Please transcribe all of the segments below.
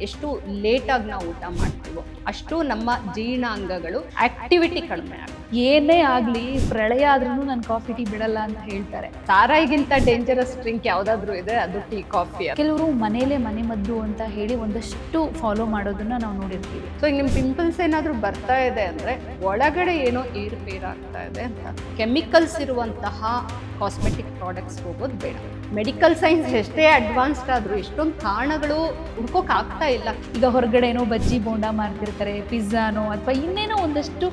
ಎಷ್ಟು ಲೇಟಾಗಿ ನಾವು ಊಟ ಮಾಡ್ತೀವೋ ಅಷ್ಟು ನಮ್ಮ ಜೀರ್ಣಾಂಗಗಳು ಆಕ್ಟಿವಿಟಿ ಕಡಿಮೆ ಆಗುತ್ತೆ. ಏನೇ ಆಗ್ಲಿ ಪ್ರಳಯ ಆದ್ರೂ ನಾನು ಕಾಫಿ ಟೀ ಬಿಡಲ್ಲ ಅಂತ ಹೇಳ್ತಾರೆ. ಸಾರಾಯಿಗಿಂತ ಡೇಂಜರಸ್ ಡ್ರಿಂಕ್ ಯಾವ್ದಾದ್ರು ಇದೆ ಅದು ಟೀ ಕಾಫಿ. ಕೆಲವರು ಮನೇಲೆ ಮನೆ ಮದ್ದು ಅಂತ ಹೇಳಿ ಒಂದಷ್ಟು ಫಾಲೋ ಮಾಡೋದನ್ನ ನಾವು ನೋಡಿರ್ತೀವಿ. ಸೊ ಈಗ ನಿಮ್ ಪಿಂಪಲ್ಸ್ ಏನಾದ್ರು ಬರ್ತಾ ಇದೆ ಅಂದ್ರೆ ಒಳಗಡೆ ಏನೋ ಏರುಪೇರಾಗ್ತಾ ಇದೆ ಅಂತ. ಕೆಮಿಕಲ್ಸ್ ಇರುವಂತಹ ಕಾಸ್ಮೆಟಿಕ್ ಪ್ರಾಡಕ್ಟ್ಸ್ ಹೋಗೋದು ಬೇಡ. ಮೆಡಿಕಲ್ ಸೈನ್ಸ್ ಎಷ್ಟೇ ಅಡ್ವಾನ್ಸ್ಡ್ ಆದ್ರೂ ಎಷ್ಟೊಂದು ಕಾರಣಗಳು ಹುಡ್ಕೋಕ್ ಆಗ್ತಾ ಇಲ್ಲ. ಈಗ ಹೊರಗಡೆ ಏನೋ ಬಜ್ಜಿ ಬೋಂಡಾ ಮಾಡ್ತಿರ್ತಾರೆ, ಪಿಜ್ಜಾನೋ ಅಥವಾ ಇನ್ನೇನೋ ಒಂದಷ್ಟು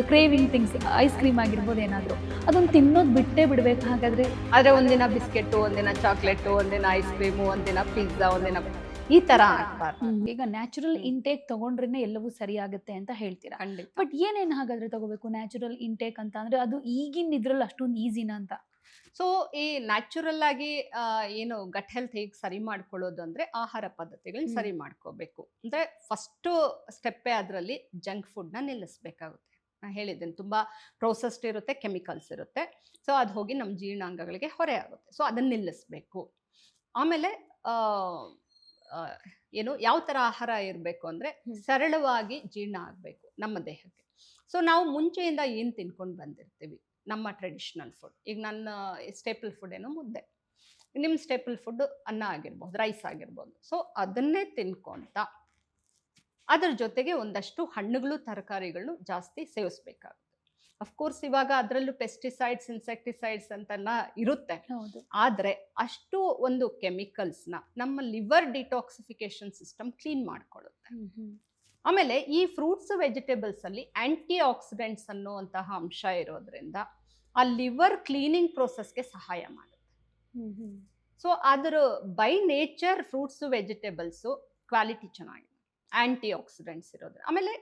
ಕ್ರೇವಿಂಗ್ ಥಿಂಗ್ಸ್, ಐಸ್ ಕ್ರೀಮ್ ಆಗಿರ್ಬೋದು, ಏನಾದ್ರು ಅದೊಂದು ತಿನ್ನೋದು ಬಿಟ್ಟೇ ಬಿಡ್ಬೇಕು. ಹಾಗಾದ್ರೆ ಆದ್ರೆ ಒಂದಿನ ಬಿಸ್ಕೆಟ್, ಒಂದಿನ ಚಾಕ್ಲೇಟ್, ಒಂದಿನ ಐಸ್ ಕ್ರೀಮು, ಒಂದಿನ ಪಿಜ್ಜಾ, ಒಂದಿನ ಈ ತರ ಆಗ್ಬಾರ್ದು. ಈಗ ನ್ಯಾಚುರಲ್ ಇಂಟೇಕ್ ತಗೊಂಡ್ರೇನೆ ಎಲ್ಲವೂ ಸರಿ ಆಗುತ್ತೆ ಅಂತ ಹೇಳ್ತೀರಾ. ಖಂಡಿತ. ಬಟ್ ಏನೇನು ಹಾಗಾದ್ರೆ ತಗೋಬೇಕು ನ್ಯಾಚುರಲ್ ಇಂಟೇಕ್ ಅಂತ ಅಂದ್ರೆ? ಅದು ಈಗಿನ ಇದ್ರಲ್ಲಿ ಅಷ್ಟೊಂದು ಈಸಿನ ಅಂತ? ಸೊ ಈ ನ್ಯಾಚುರಲ್ ಆಗಿ ಏನು ಗಟ್ ಹೆಲ್ತ್ ಹೇಗೆ ಸರಿ ಮಾಡ್ಕೊಳ್ಳೋದು ಅಂದ್ರೆ ಆಹಾರ ಪದ್ಧತಿಗಳನ್ನ ಸರಿ ಮಾಡ್ಕೋಬೇಕು. ಅಂದ್ರೆ ಫಸ್ಟ್ ಸ್ಟೆಪ್ಪೇ ಅದರಲ್ಲಿ ಜಂಕ್ ಫುಡ್ನ ನಿಲ್ಲಿಸ್ಬೇಕಾಗುತ್ತೆ. ನಾನು ಹೇಳಿದ್ದೇನೆ, ತುಂಬಾ ಪ್ರೋಸೆಸ್ಡ್ ಇರುತ್ತೆ, ಕೆಮಿಕಲ್ಸ್ ಇರುತ್ತೆ. ಸೊ ಅದು ಹೋಗಿ ನಮ್ಮ ಜೀರ್ಣಾಂಗಗಳಿಗೆ ಹೊರೆ ಆಗುತ್ತೆ. ಸೊ ಅದನ್ನ ನಿಲ್ಲಿಸ್ಬೇಕು. ಆಮೇಲೆ ಏನು ಯಾವ ಥರ ಆಹಾರ ಇರಬೇಕು ಅಂದರೆ ಸರಳವಾಗಿ ಜೀರ್ಣ ಆಗಬೇಕು ನಮ್ಮ ದೇಹಕ್ಕೆ. ಸೊ ನಾವು ಮುಂಚೆಯಿಂದ ಏನು ತಿನ್ಕೊಂಡು ಬಂದಿರ್ತೀವಿ, ನಮ್ಮ ಟ್ರೆಡಿಷ್ನಲ್ ಫುಡ್. ಈಗ ನನ್ನ ಸ್ಟೇಪಲ್ ಫುಡ್ ಏನೋ ಮುದ್ದೆ, ನಿಮ್ಮ ಸ್ಟೇಪಲ್ ಫುಡ್ ಅನ್ನ ಆಗಿರ್ಬೋದು, ರೈಸ್ ಆಗಿರ್ಬೋದು. ಸೊ ಅದನ್ನೇ ತಿನ್ಕೊಂತ ಅದರ ಜೊತೆಗೆ ಒಂದಷ್ಟು ಹಣ್ಣುಗಳು, ತರಕಾರಿಗಳನ್ನು ಜಾಸ್ತಿ ಸೇವಿಸ್ಬೇಕಾಗುತ್ತೆ. ಅಫ್ಕೋರ್ಸ್ ಇವಾಗ ಅದರಲ್ಲೂ ಪೆಸ್ಟಿಸೈಡ್ಸ್, ಇನ್ಸೆಕ್ಟಿಸೈಡ್ಸ್ ಅಂತೆಲ್ಲ ಇರುತ್ತೆ. ಆದರೆ ಅಷ್ಟು ಒಂದು ಕೆಮಿಕಲ್ಸ್ನ ನಮ್ಮ ಲಿವರ್ ಡಿಟಾಕ್ಸಿಫಿಕೇಶನ್ ಸಿಸ್ಟಮ್ ಕ್ಲೀನ್ ಮಾಡ್ಕೊಳ್ಳುತ್ತೆ. ಆಮೇಲೆ ಈ ಫ್ರೂಟ್ಸ್, ವೆಜಿಟೇಬಲ್ಸ್ ಅಲ್ಲಿ ಆಂಟಿ ಆಕ್ಸಿಡೆಂಟ್ಸ್ ಅನ್ನುವಂತಹ ಅಂಶ ಇರೋದ್ರಿಂದ ಆ ಲಿವರ್ ಕ್ಲೀನಿಂಗ್ ಪ್ರೋಸೆಸ್ಗೆ ಸಹಾಯ ಮಾಡುತ್ತೆ. ಸೊ ಅದರ by nature fruits, vegetables quality ಚೆನ್ನಾಗಿದೆ, ಆಂಟಿ ಆಕ್ಸಿಡೆಂಟ್ಸ್ ಇರೋದ್ರ. ಆಮೇಲೆ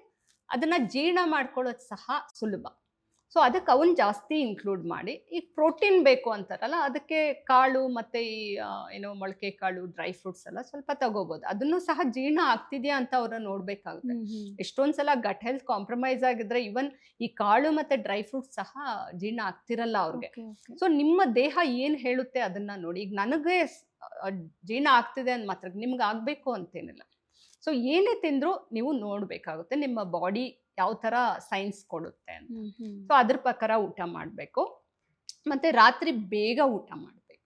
ಅದನ್ನ ಜೀರ್ಣ ಮಾಡ್ಕೊಳ್ಳೋದು ಸಹ ಸುಲಭ. ಸೊ ಅದಕ್ಕೆ ಅವನ್ನ ಜಾಸ್ತಿ ಇನ್ಕ್ಲೂಡ್ ಮಾಡಿ. ಈಗ ಪ್ರೋಟೀನ್ ಬೇಕು ಅಂತಾರಲ್ಲ, ಅದಕ್ಕೆ ಕಾಳು ಮತ್ತು ಈ ಏನೋ ಮೊಳಕೆ ಕಾಳು, ಡ್ರೈ ಫ್ರೂಟ್ಸ್ ಎಲ್ಲ ಸ್ವಲ್ಪ ತಗೋಬೋದು. ಅದನ್ನು ಸಹ ಜೀರ್ಣ ಆಗ್ತಿದೆಯಾ ಅಂತ ಅವ್ರನ್ನ ನೋಡ್ಬೇಕಾಗುತ್ತೆ. ಎಷ್ಟೊಂದು ಸಲ ಗಟ್ ಹೆಲ್ತ್ ಕಾಂಪ್ರಮೈಸ್ ಆಗಿದ್ರೆ ಇವನ್ ಈ ಕಾಳು ಮತ್ತು ಡ್ರೈ ಫ್ರೂಟ್ಸ್ ಸಹ ಜೀರ್ಣ ಆಗ್ತಿರಲ್ಲ ಅವ್ರಿಗೆ. ಸೊ ನಿಮ್ಮ ದೇಹ ಏನು ಹೇಳುತ್ತೆ ಅದನ್ನ ನೋಡಿ. ಈಗ ನನಗೆ ಜೀರ್ಣ ಆಗ್ತಿದೆ ಅಂದ ಮಾತ್ರ ನಿಮ್ಗೆ ಆಗಬೇಕು ಅಂತೇನಿಲ್ಲ. ಸೊ ಏನೇ ತಿಂದರೂ ನೀವು ನೋಡಬೇಕಾಗುತ್ತೆ ನಿಮ್ಮ ಬಾಡಿ ಯಾವ ಥರ ಸೈನ್ಸ್ ಕೊಡುತ್ತೆ ಅಂತ. ಸೊ ಅದ್ರ ಪ್ರಕಾರ ಊಟ ಮಾಡಬೇಕು. ಮತ್ತು ರಾತ್ರಿ ಬೇಗ ಊಟ ಮಾಡಬೇಕು.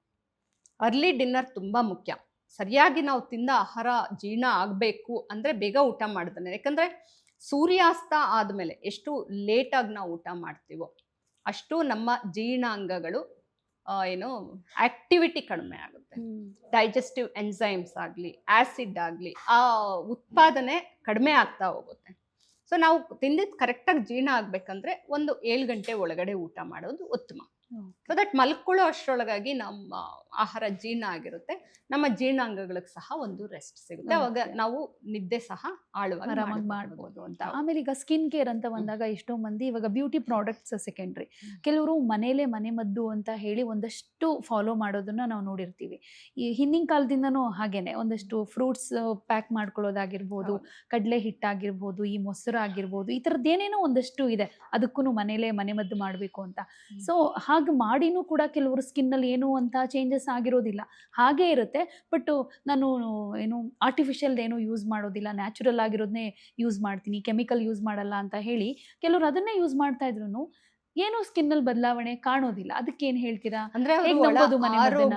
ಅರ್ಲಿ ಡಿನ್ನರ್ ತುಂಬ ಮುಖ್ಯ. ಸರಿಯಾಗಿ ನಾವು ತಿಂದ ಆಹಾರ ಜೀರ್ಣ ಆಗಬೇಕು ಅಂದರೆ ಬೇಗ ಊಟ ಮಾಡ್ತಾನೆ. ಯಾಕಂದರೆ ಸೂರ್ಯಾಸ್ತ ಆದಮೇಲೆ ಎಷ್ಟು ಲೇಟಾಗಿ ನಾವು ಊಟ ಮಾಡ್ತೀವೋ ಅಷ್ಟು ನಮ್ಮ ಜೀರ್ಣಾಂಗಗಳು ಏನು ಆಕ್ಟಿವಿಟಿ ಕಡಿಮೆ ಆಗುತ್ತೆ. ಡೈಜೆಸ್ಟಿವ್ ಎನ್ಸೈಮ್ಸ್ ಆಗಲಿ, ಆ್ಯಸಿಡ್ ಆಗಲಿ, ಆ ಉತ್ಪಾದನೆ ಕಡಿಮೆ ಆಗ್ತಾ ಹೋಗುತ್ತೆ. ಸೊ ನಾವು ತಿಂದಿದ್ದು ಕರೆಕ್ಟಾಗಿ ಜೀರ್ಣ ಆಗಬೇಕಂದ್ರೆ ಒಂದು 7 ಗಂಟೆ ಒಳಗಡೆ ಊಟ ಮಾಡೋದು ಉತ್ತಮ. ಸೊ ದಟ್ ಮಲ್ಕೊಳ್ಳೋ ಅಷ್ಟರೊಳಗಾಗಿ ನಮ್ಮ ಆಹಾರ ಜೀರ್ಣ ಆಗಿರುತ್ತೆ, ನಮ್ಮ ಜೀರ್ಣಾಂಗಗಳಿಗೆ ಸಹ ಒಂದು ರೆಸ್ಟ್ ಸಿಗುತ್ತೆ. ಅವಾಗ ನಾವು ನಿದ್ದೆ ಸಹ ಆರಾಮಾಗಿ ಮಾಡ್ಬೋದು ಅಂತ. ಆಮೇಲೆ ಈಗ ಸ್ಕಿನ್ ಕೇರ್ ಅಂತ ಬಂದಾಗ ಎಷ್ಟೋ ಮಂದಿ ಇವಾಗ ಬ್ಯೂಟಿ ಪ್ರಾಡಕ್ಟ್ಸ್ ಸೆಕೆಂಡ್ರಿ, ಕೆಲವರು ಮನೇಲೆ ಮನೆ ಮದ್ದು ಅಂತ ಹೇಳಿ ಒಂದಷ್ಟು ಫಾಲೋ ಮಾಡೋದನ್ನ ನಾವು ನೋಡಿರ್ತೀವಿ. ಈ ಹಿಂದಿನ ಕಾಲದಿಂದನೂ ಹಾಗೇನೆ ಒಂದಷ್ಟು ಫ್ರೂಟ್ಸ್ ಪ್ಯಾಕ್ ಮಾಡ್ಕೊಳ್ಳೋದಾಗಿರ್ಬೋದು, ಕಡಲೆ ಹಿಟ್ಟಾಗಿರ್ಬೋದು, ಈ ಮೊಸರು ಆಗಿರ್ಬೋದು, ಈ ಥರದ್ದು ಏನೇನೋ ಒಂದಷ್ಟು ಇದೆ. ಅದಕ್ಕೂ ಮನೇಲೆ ಮನೆ ಮದ್ದು ಮಾಡಬೇಕು ಅಂತ. ಸೊ ಹಾಗೆ ಮಾಡಿನೂ ಕೂಡ ಕೆಲವರು ಸ್ಕಿನ್ನಲ್ಲಿ ಏನೂ ಅಂತ ಚೇಂಜಸ್ ಆಗಿರೋದಿಲ್ಲ, ಹಾಗೇ ಇರುತ್ತೆ. ಬಟ್ ನಾನು ಏನು ಆರ್ಟಿಫಿಷಿಯಲ್ ಏನೂ ಯೂಸ್ ಮಾಡೋದಿಲ್ಲ, ನ್ಯಾಚುರಲ್ ಆಗಿರೋದನ್ನೇ ಯೂಸ್ ಮಾಡ್ತೀನಿ, ಕೆಮಿಕಲ್ ಯೂಸ್ ಮಾಡಲ್ಲ ಅಂತ ಹೇಳಿ ಕೆಲವರು ಅದನ್ನೇ ಯೂಸ್ ಮಾಡ್ತಾ ಇದ್ರು ಏನೂ ಸ್ಕಿನ್ನಲ್ಲಿ ಬದಲಾವಣೆ ಕಾಣೋದಿಲ್ಲ. ಅದಕ್ಕೇನು ಹೇಳ್ತೀರಾ? ಅಂದ್ರೆ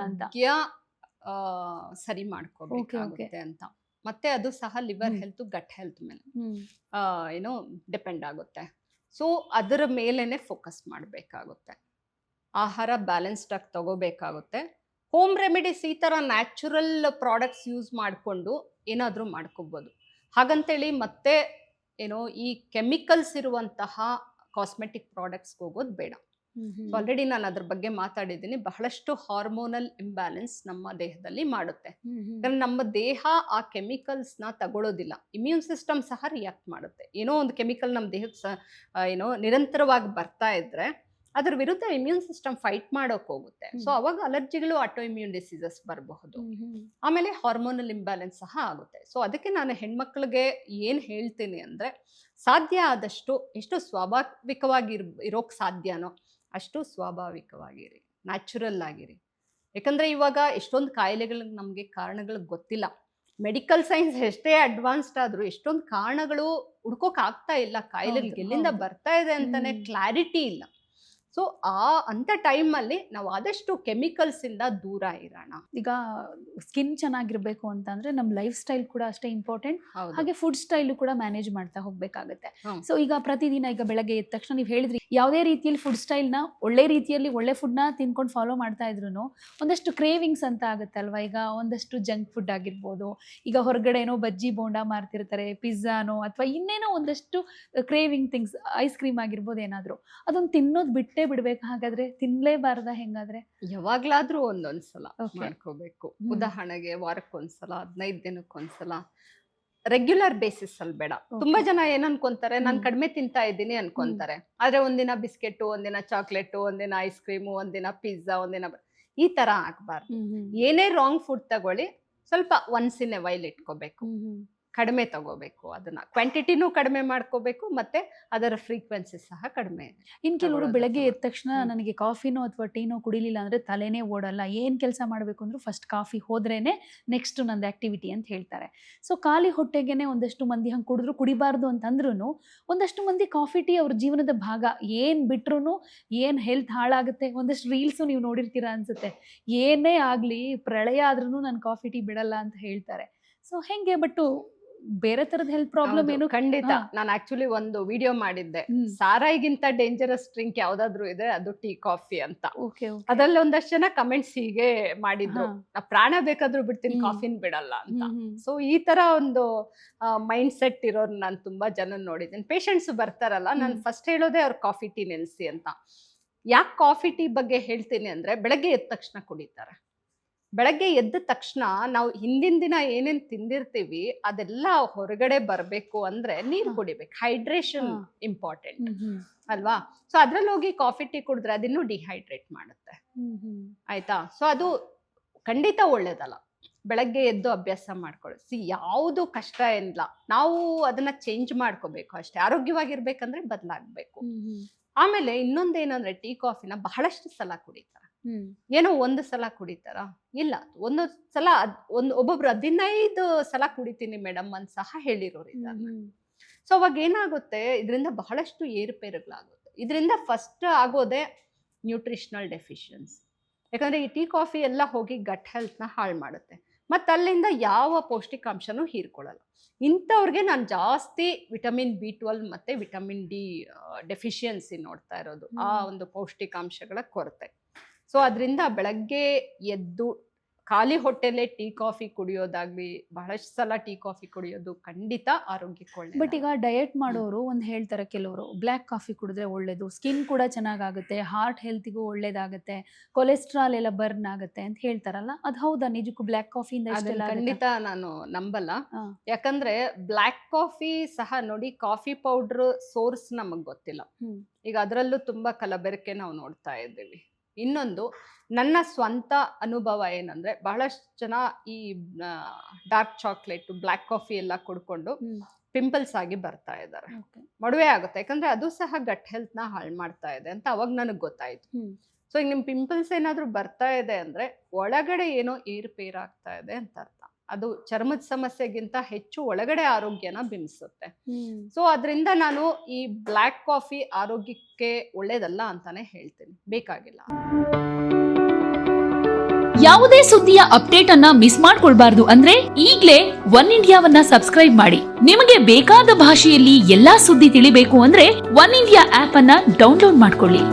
ಅಂತ ಸರಿ ಮಾಡ್ಕೋಬೇಕಾಗುತ್ತೆ ಅಂತ. ಮತ್ತೆ ಅದು ಸಹ ಲಿವರ್ ಹೆಲ್ತ್, ಗಟ್ ಹೆಲ್ತ್ ಮೇಲೆ ಏನೋ ಡಿಪೆಂಡ್ ಆಗುತ್ತೆ. ಸೊ ಅದರ ಮೇಲೇನೆ ಫೋಕಸ್ ಮಾಡಬೇಕಾಗುತ್ತೆ. ಆಹಾರ ಬ್ಯಾಲೆನ್ಸ್ಡ್ ಆಗಿ ತಗೋಬೇಕಾಗುತ್ತೆ. ಹೋಮ್ ರೆಮಿಡೀಸ್ ಈ ಥರ ನ್ಯಾಚುರಲ್ ಪ್ರಾಡಕ್ಟ್ಸ್ ಯೂಸ್ ಮಾಡಿಕೊಂಡು ಏನಾದರೂ ಮಾಡ್ಕೋಬೋದು. ಹಾಗಂತೇಳಿ ಮತ್ತೆ ಏನೋ ಈ ಕೆಮಿಕಲ್ಸ್ ಇರುವಂತಹ ಕಾಸ್ಮೆಟಿಕ್ ಪ್ರಾಡಕ್ಟ್ಸ್ಗೆ ಹೋಗೋದು ಬೇಡ. ಸೊ ಆಲ್ರೆಡಿ ನಾನು ಅದ್ರ ಬಗ್ಗೆ ಮಾತಾಡಿದ್ದೀನಿ. ಬಹಳಷ್ಟು ಹಾರ್ಮೋನಲ್ ಇಂಬ್ಯಾಲೆನ್ಸ್ ನಮ್ಮ ದೇಹದಲ್ಲಿ ಮಾಡುತ್ತೆ. ನಮ್ಮ ದೇಹ ಆ ಕೆಮಿಕಲ್ಸ್ನ ತಗೊಳ್ಳೋದಿಲ್ಲ, ಇಮ್ಯೂನ್ ಸಿಸ್ಟಮ್ ಸಹ ರಿಯಾಕ್ಟ್ ಮಾಡುತ್ತೆ. ಏನೋ ಒಂದು ಕೆಮಿಕಲ್ ನಮ್ಮ ದೇಹಕ್ಕೆ ಏನೋ ನಿರಂತರವಾಗಿ ಬರ್ತಾ ಇದ್ರೆ ಅದ್ರ ವಿರುದ್ಧ ಇಮ್ಯೂನ್ ಸಿಸ್ಟಮ್ ಫೈಟ್ ಮಾಡೋಕೆ ಹೋಗುತ್ತೆ. ಸೊ ಅವಾಗ ಅಲರ್ಜಿಗಳು, ಆಟೋ ಇಮ್ಯೂನ್ ಡಿಸೀಸಸ್ ಬರಬಹುದು. ಆಮೇಲೆ ಹಾರ್ಮೋನಲ್ ಇಂಬ್ಯಾಲೆನ್ಸ್ ಸಹ ಆಗುತ್ತೆ. ಸೊ ಅದಕ್ಕೆ ನಾನು ಹೆಣ್ಮಕ್ಳಿಗೆ ಏನು ಹೇಳ್ತೀನಿ ಅಂದರೆ, ಸಾಧ್ಯ ಆದಷ್ಟು ಎಷ್ಟು ಸ್ವಾಭಾವಿಕವಾಗಿ ಇರೋಕ್ಕೆ ಸಾಧ್ಯನೋ ಅಷ್ಟು ಸ್ವಾಭಾವಿಕವಾಗಿರಿ, ನ್ಯಾಚುರಲ್ ಆಗಿರಿ. ಯಾಕಂದರೆ ಇವಾಗ ಎಷ್ಟೊಂದು ಕಾಯಿಲೆಗಳಿಗೆ ನಮಗೆ ಕಾರಣಗಳು ಗೊತ್ತಿಲ್ಲ. ಮೆಡಿಕಲ್ ಸೈನ್ಸ್ ಎಷ್ಟೇ ಅಡ್ವಾನ್ಸ್ಡ್ ಆದ್ರೂ ಎಷ್ಟೊಂದು ಕಾರಣಗಳು ಹುಡ್ಕೋಕ್ ಆಗ್ತಾ ಇಲ್ಲ, ಕಾಯಿಲೆಗೆ ಹೌದು, ಎಲ್ಲಿಂದ ಹೌದು. ಬರ್ತಾ ಇದೆ ಅಂತಾನೆ ಕ್ಲಾರಿಟಿ ಇಲ್ಲ. ಸೊ ಅಂತ ಟೈಮಲ್ಲಿ ನಾವು ಆದಷ್ಟು ಕೆಮಿಕಲ್ಸ್ ಇಂದ ದೂರ ಇರೋಣ. ಈಗ ಸ್ಕಿನ್ ಚೆನ್ನಾಗಿರ್ಬೇಕು ಅಂತಂದ್ರೆ ನಮ್ಮ ಲೈಫ್ ಸ್ಟೈಲ್ ಕೂಡ ಅಷ್ಟೇ ಇಂಪಾರ್ಟೆಂಟ್, ಹಾಗೆ ಫುಡ್ ಸ್ಟೈಲು ಕೂಡ ಮ್ಯಾನೇಜ್ ಮಾಡ್ತಾ ಹೋಗ್ಬೇಕಾಗುತ್ತೆ. ಸೊ ಈಗ ಪ್ರತಿದಿನ ಈಗ ಬೆಳಗ್ಗೆ ಎದ್ದ ತಕ್ಷಣ ನೀವು ಹೇಳಿದ್ರಿ ಯಾವುದೇ ರೀತಿಯಲ್ಲಿ ಫುಡ್ ಸ್ಟೈಲ್ನ ಒಳ್ಳೆ ರೀತಿಯಲ್ಲಿ ಒಳ್ಳೆ ಫುಡ್ನ ತಿನ್ಕೊಂಡು ಫಾಲೋ ಮಾಡ್ತಾ ಇದ್ರು ಒಂದಷ್ಟು ಕ್ರೇವಿಂಗ್ಸ್ ಅಂತ ಆಗುತ್ತೆ ಅಲ್ವಾ. ಈಗ ಒಂದಷ್ಟು ಜಂಕ್ ಫುಡ್ ಆಗಿರ್ಬೋದು, ಈಗ ಹೊರಗಡೆ ಏನೋ ಬಜ್ಜಿ ಬೋಂಡ ಮಾರ್ತಿರ್ತಾರೆ, ಪಿಜ್ಜಾನೋ ಅಥವಾ ಇನ್ನೇನೋ ಒಂದಷ್ಟು ಕ್ರೇವಿಂಗ್ ಥಿಂಗ್ಸ್, ಐಸ್ ಕ್ರೀಮ್ ಆಗಿರ್ಬೋದು, ಏನಾದರೂ ಅದೊಂದು ತಿನ್ನೋದು ಬಿಟ್ಟೇ ಬಿಡ್ಬೇಕು. ಹಾಗಾದ್ರೆ ತಿನ್ಲೇಬಾರ್ದ ಹೆಂಗಾದ್ರೆ? ಯಾವಾಗ್ಲಾದ್ರೂ ಒಂದೊಂದ್ಸಲ ಮಾಡ್ಕೋಬೇಕು. ಉದಾಹರಣೆಗೆ ವಾರಕ್ಕೊಂದ್ಸಲ, 15 ದಿನಕ್ಕೊಂದ್ಸಲ, ರೆಗ್ಯುಲರ್ ಬೇಸಿಸ್ ಅಲ್ಲಿ ಬೇಡ. ತುಂಬಾ ಜನ ಏನ್ ಅನ್ಕೊಂತಾರೆ, ನಾನ್ ಕಡಿಮೆ ತಿಂತಾ ಇದ್ದೀನಿ ಅನ್ಕೊಂತಾರೆ. ಆದ್ರೆ ಒಂದಿನ ಬಿಸ್ಕೆಟ್, ಒಂದಿನ ಚಾಕ್ಲೇಟ್, ಒಂದಿನ ಐಸ್ ಕ್ರೀಮು, ಒಂದಿನ ಪಿಜ್ಜಾ, ಒಂದಿನ ಈ ತರ ಆಗ್ಬಾರ್ದು. ಏನೇ ರಾಂಗ್ ಫುಡ್ ತಗೊಳ್ಳಿ, ಸ್ವಲ್ಪ ಒನ್ಸ್ ಇನ್ ಎ ವೈಲ್ ಇಟ್ಕೋಬೇಕು, ಕಡಿಮೆ ತಗೋಬೇಕು. ಅದನ್ನ ಕ್ವಾಂಟಿಟಿನೂ ಕಡಿಮೆ ಮಾಡ್ಕೋಬೇಕು, ಮತ್ತೆ ಅದರ ಫ್ರೀಕ್ವೆನ್ಸಿ ಸಹ ಕಡಿಮೆ. ಇನ್ ಕೆಲವರು ಬೆಳಗ್ಗೆ ಎದ್ದ ತಕ್ಷಣ ನನಗೆ ಕಾಫಿನೋ ಅಥವಾ ಟೀನೋ ಕುಡಿಲಿಲ್ಲ ಅಂದ್ರೆ ತಲೆನೇ ಓಡಲ್ಲ, ಏನ್ ಕೆಲಸ ಮಾಡ್ಬೇಕು ಅಂದ್ರೂ ಫಸ್ಟ್ ಕಾಫಿ ಹೋದ್ರೇನೆ ನೆಕ್ಸ್ಟ್ ನಂದು ಆಕ್ಟಿವಿಟಿ ಅಂತ ಹೇಳ್ತಾರೆ. ಸೊ ಖಾಲಿ ಹೊಟ್ಟೆಗೆನೆ ಒಂದಷ್ಟು ಮಂದಿ ಹಂಗೆ ಕುಡಿದ್ರು, ಕುಡಿಬಾರ್ದು ಅಂತಂದ್ರೂ ಒಂದಷ್ಟು ಮಂದಿ ಕಾಫಿ ಟೀ ಅವ್ರ ಜೀವನದ ಭಾಗ. ಏನ್ ಬಿಟ್ರು ಏನ್ ಹೆಲ್ತ್ ಹಾಳಾಗುತ್ತೆ. ಒಂದಷ್ಟು ರೀಲ್ಸು ನೀವು ನೋಡಿರ್ತೀರಾ ಅನ್ಸುತ್ತೆ, ಏನೇ ಆಗ್ಲಿ ಪ್ರಳಯ ಆದ್ರೂ ನಾನು ಕಾಫಿ ಟೀ ಬಿಡಲ್ಲ ಅಂತ ಹೇಳ್ತಾರೆ. ಸೊ ಹೆಂಗೆ? ಬಟ್ ಬೇರೆ ತರದ ಹೆಲ್ತ್ ಪ್ರಾಬ್ಲಮ್ ಏನು? ಖಂಡಿತ. ನಾನು ಆಕ್ಚುಲಿ ಒಂದು ವಿಡಿಯೋ ಮಾಡಿದ್ದೆ, ಸಾರಾಯಿಗಿಂತ ಡೇಂಜರಸ್ ಡ್ರಿಂಕ್ ಯಾವ್ದಾದ್ರು ಇದೆ ಅದು ಟೀ ಕಾಫಿ ಅಂತ. ಅದ್ರಲ್ಲಿ ಒಂದಷ್ಟು ಜನ ಕಮೆಂಟ್ಸ್ ಹೀಗೆ ಮಾಡಿದ್ರು, ನಾ ಪ್ರಾಣ ಬೇಕಾದ್ರೂ ಬಿಡ್ತೀನಿ, ಕಾಫಿನ್ ಬಿಡಲ್ಲ ಅಂತ. ಸೊ ಈ ತರ ಒಂದು ಮೈಂಡ್ ಸೆಟ್ ಇರೋರು ನಾನು ತುಂಬಾ ಜನ ನೋಡಿದ್ದೀನಿ. ಪೇಷಂಟ್ಸ್ ಬರ್ತಾರಲ್ಲ, ನಾನು ಫಸ್ಟ್ ಹೇಳೋದೇ ಅವ್ರ ಕಾಫಿ ಟೀ ನಿಲ್ಸಿ ಅಂತ. ಯಾಕೆ ಕಾಫಿ ಟೀ ಬಗ್ಗೆ ಹೇಳ್ತೀನಿ ಅಂದ್ರೆ, ಬೆಳಗ್ಗೆ ಎದ್ದ ತಕ್ಷಣ ಕುಡಿತಾರೆ. ಬೆಳಗ್ಗೆ ಎದ್ದ ತಕ್ಷಣ ನಾವು ಹಿಂದಿನ ದಿನ ಏನೇನ್ ತಿಂದಿರ್ತೀವಿ ಅದೆಲ್ಲ ಹೊರಗಡೆ ಬರ್ಬೇಕು ಅಂದ್ರೆ ನೀರು ಕುಡಿಬೇಕು. ಹೈಡ್ರೇಷನ್ ಇಂಪಾರ್ಟೆಂಟ್ ಅಲ್ವಾ? ಸೊ ಅದ್ರಲ್ಲಿ ಹೋಗಿ ಕಾಫಿ ಟೀ ಕುಡಿದ್ರೆ ಅದಿನ್ನೂ ಡಿಹೈಡ್ರೇಟ್ ಮಾಡುತ್ತೆ. ಆಯ್ತಾ? ಸೊ ಅದು ಖಂಡಿತ ಒಳ್ಳೇದಲ್ಲ. ಬೆಳಗ್ಗೆ ಎದ್ದು ಅಭ್ಯಾಸ ಮಾಡ್ಕೊಳ್ಳಿ. ಯಾವುದು ಕಷ್ಟ ಏನಿಲ್ಲ, ನಾವು ಅದನ್ನ ಚೇಂಜ್ ಮಾಡ್ಕೋಬೇಕು ಅಷ್ಟೇ. ಆರೋಗ್ಯವಾಗಿರ್ಬೇಕಂದ್ರೆ ಬದಲಾಗಬೇಕು. ಆಮೇಲೆ ಇನ್ನೊಂದೇನಂದ್ರೆ, ಟೀ ಕಾಫಿನ ಬಹಳಷ್ಟು ಸಲ ಕುಡಿತಾರೆ. ಏನೋ ಒಂದು ಸಲ ಕುಡಿತಾರ? ಇಲ್ಲ, ಒಂದೊಂದು ಸಲ ಒಬ್ಬೊಬ್ರು 15 ಸಲ ಕುಡಿತೀನಿ ಮೇಡಮ್ ಅಂತ ಸಹ ಹೇಳಿರೋರು ಇದ್ದಾರೆ. ಸೊ ಅವಾಗ ಏನಾಗುತ್ತೆ, ಇದರಿಂದ ಬಹಳಷ್ಟು ಏರುಪೇರುಗಳಾಗುತ್ತೆ. ಇದರಿಂದ ಫಸ್ಟ್ ಆಗೋದೇ ನ್ಯೂಟ್ರಿಷನಲ್ ಡೆಫಿಷಿಯನ್ಸಿ. ಯಾಕಂದ್ರೆ ಈ ಟೀ ಕಾಫಿ ಎಲ್ಲ ಹೋಗಿ ಗಟ್ ಹೆಲ್ತ್ನ ಹಾಳು ಮಾಡುತ್ತೆ, ಮತ್ತು ಅಲ್ಲಿಂದ ಯಾವ ಪೌಷ್ಟಿಕಾಂಶನೂ ಹೀರ್ಕೊಳ್ಳಲ್ಲ. ಇಂಥವ್ರಿಗೆ ನಾನು ಜಾಸ್ತಿ ವಿಟಮಿನ್ B12 ಮತ್ತು ವಿಟಮಿನ್ D ಡೆಫಿಷಿಯನ್ಸಿ ನೋಡ್ತಾ ಇರೋದು, ಆ ಒಂದು ಪೌಷ್ಟಿಕಾಂಶಗಳ ಕೊರತೆ. ಸೊ ಅದರಿಂದ ಬೆಳಗ್ಗೆ ಎದ್ದು ಖಾಲಿ ಹೊಟ್ಟೆಲೆ ಟೀ ಕಾಫಿ ಕುಡಿಯೋದಾಗ್ಲಿ, ಬಹಳಷ್ಟು ಸಲ ಟೀ ಕಾಫಿ ಕುಡಿಯೋದು ಖಂಡಿತ ಆರೋಗ್ಯಕ್ಕೆ ಒಳ್ಳೆ. ಬಟ್ ಈಗ ಡಯಟ್ ಮಾಡೋರು ಒಂದು ಹೇಳ್ತಾರೆ, ಕೆಲವರು ಬ್ಲ್ಯಾಕ್ ಕಾಫಿ ಕುಡಿದ್ರೆ ಒಳ್ಳೇದು, ಸ್ಕಿನ್ ಕೂಡ ಚೆನ್ನಾಗಾಗುತ್ತೆ, ಹಾರ್ಟ್ ಹೆಲ್ತಿಗೂ ಒಳ್ಳೇದಾಗುತ್ತೆ, ಕೊಲೆಸ್ಟ್ರಾಲ್ ಎಲ್ಲ ಬರ್ನ್ ಆಗುತ್ತೆ ಅಂತ ಹೇಳ್ತಾರಲ್ಲ, ಅದು ಹೌದಾ? ನಿಜಕ್ಕೂ ಬ್ಲ್ಯಾಕ್ ಕಾಫಿಯಿಂದ ಖಂಡಿತ ನಾನು ನಂಬಲ್ಲ. ಯಾಕಂದ್ರೆ ಬ್ಲ್ಯಾಕ್ ಕಾಫಿ ಸಹ ನೋಡಿ, ಕಾಫಿ ಪೌಡರ್ ಸೋರ್ಸ್ ನಮಗ್ ಗೊತ್ತಿಲ್ಲ. ಈಗ ಅದರಲ್ಲೂ ತುಂಬಾ ಕಲಬೆರಕೆ ನಾವು ನೋಡ್ತಾ ಇದ್ದೀವಿ. ಇನ್ನೊಂದು, ನನ್ನ ಸ್ವಂತ ಅನುಭವ ಏನಂದ್ರೆ, ಬಹಳಷ್ಟು ಜನ ಈ ಡಾರ್ಕ್ ಚಾಕ್ಲೇಟ್, ಬ್ಲ್ಯಾಕ್ ಕಾಫಿ ಎಲ್ಲ ಕುಡ್ಕೊಂಡು ಪಿಂಪಲ್ಸ್ ಆಗಿ ಬರ್ತಾ ಇದ್ದಾರೆ, ಮಡುವೆ ಆಗುತ್ತೆ. ಯಾಕಂದ್ರೆ ಅದು ಸಹ ಗಟ್ ಹೆಲ್ತ್ ನ ಹಾಳು ಮಾಡ್ತಾ ಇದೆ ಅಂತ ಅವಾಗ ನನಗೆ ಗೊತ್ತಾಯ್ತು. ಸೊ ಈಗ ನಿಮ್ ಪಿಂಪಲ್ಸ್ ಏನಾದ್ರು ಬರ್ತಾ ಇದೆ ಅಂದ್ರೆ ಒಳಗಡೆ ಏನೋ ಏರುಪೇರಾಗ್ತಾ ಇದೆ ಅಂತ ಅರ್ಥ. ಅದು ಚರ್ಮದ ಸಮಸ್ಯೆಗಿಂತ ಹೆಚ್ಚು ಒಳಗಡೆ ಆರೋಗ್ಯನ ಬಿಂಬಿಸುತ್ತೆ. ಸೊ ಅದರಿಂದ ನಾನು ಈ ಬ್ಲ್ಯಾಕ್ ಕಾಫಿ ಆರೋಗ್ಯಕ್ಕೆ ಒಳ್ಳೇದಲ್ಲ ಅಂತಾನೆ ಹೇಳ್ತೀನಿ, ಬೇಕಾಗಿಲ್ಲ. ಯಾವುದೇ ಸುದ್ದಿಯ ಅಪ್ಡೇಟ್ ಅನ್ನ ಮಿಸ್ ಮಾಡ್ಕೊಳ್ಬಾರ್ದು ಅಂದ್ರೆ ಈಗ್ಲೇ ಒನ್ ಇಂಡಿಯಾವನ್ನ ಸಬ್ಸ್ಕ್ರೈಬ್ ಮಾಡಿ. ನಿಮಗೆ ಬೇಕಾದ ಭಾಷೆಯಲ್ಲಿ ಎಲ್ಲಾ ಸುದ್ದಿ ತಿಳಿಬೇಕು ಅಂದ್ರೆ ಒನ್ ಇಂಡಿಯಾ ಆಪ್ ಅನ್ನ ಡೌನ್ಲೋಡ್ ಮಾಡ್ಕೊಳ್ಳಿ.